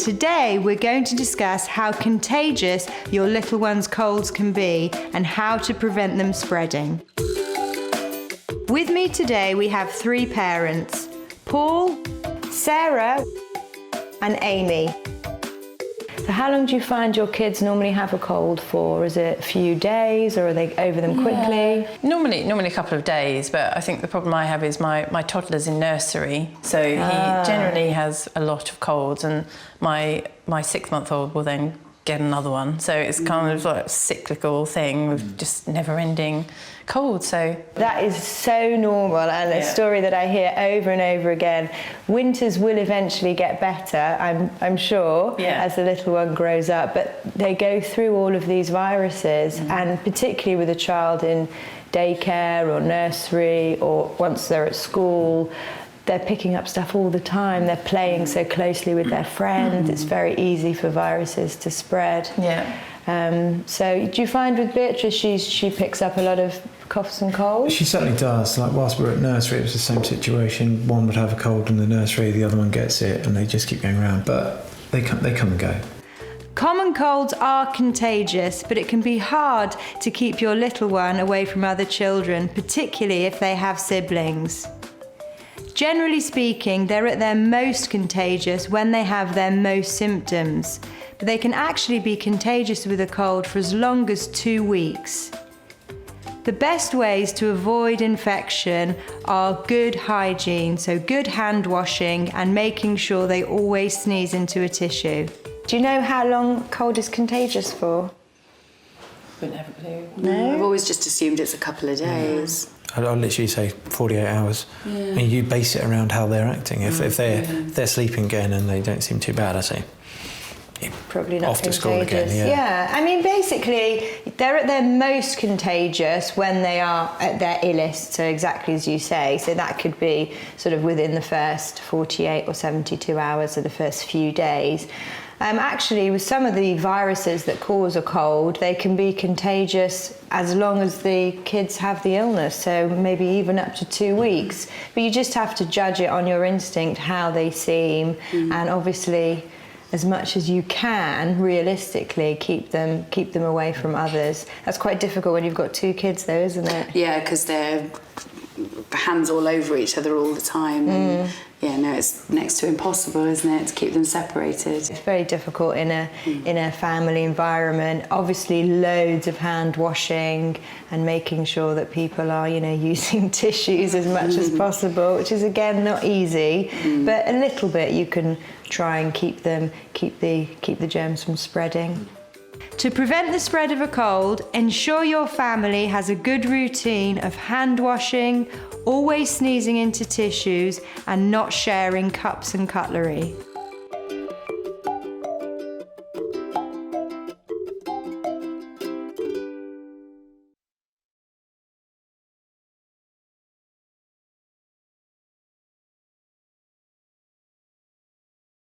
today we're going to discuss how contagious your little one's colds can be and how to prevent them spreading. With me today we have 3 parents, Paul, Sarah and Amy. So how long do you find your kids normally have a cold for? Is it a few days or are they over them quickly? Normally a couple of days, but I think the problem I have is my toddler's in nursery, so he generally has a lot of colds, and my 6-month-old will then get another one. So it's kind of like a cyclical thing with just never-ending cold. So that is so normal, and a story that I hear over and over again. Winters will eventually get better, I'm sure, as the little one grows up, but they go through all of these viruses, and particularly with a child in daycare or nursery, or once they're at school, they're picking up stuff all the time. They're playing so closely with their friends. It's very easy for viruses to spread. So do you find with Beatrice she picks up a lot of coughs and colds? She certainly does. Like whilst we were at nursery, it was the same situation. One would have a cold in the nursery, the other one gets it, and they just keep going around. But they come and go. Common colds are contagious, but it can be hard to keep your little one away from other children, particularly if they have siblings. Generally speaking, they're at their most contagious when they have their most symptoms, but they can actually be contagious with a cold for as long as 2 weeks. The best ways to avoid infection are good hygiene, so good hand washing and making sure they always sneeze into a tissue. Do you know how long a cold is contagious for? Wouldn't have a clue. No? I've always just assumed it's a couple of days. I'll literally say 48 hours. I mean, you base it around how they're acting. If they're sleeping again and they don't seem too bad, I say probably not off to contagious. school again. Yeah, I mean, basically, they're at their most contagious when they are at their illest, so exactly as you say. So that could be sort of within the first 48 or 72 hours of the first few days. Actually, with some of the viruses that cause a cold, they can be contagious as long as the kids have the illness, so maybe even up to 2 weeks. But you just have to judge it on your instinct, how they seem, and obviously, as much as you can, realistically, keep them away from others. That's quite difficult when you've got 2 kids, though, isn't it? Yeah, because they're hands all over each other all the time. And it's next to impossible, isn't it, to keep them separated? It's very difficult in a family environment. Obviously, loads of hand washing and making sure that people are, using tissues as much as possible, which is again not easy, but a little bit you can try and keep the germs from spreading. To prevent the spread of a cold, ensure your family has a good routine of hand washing, always sneezing into tissues, and not sharing cups and cutlery.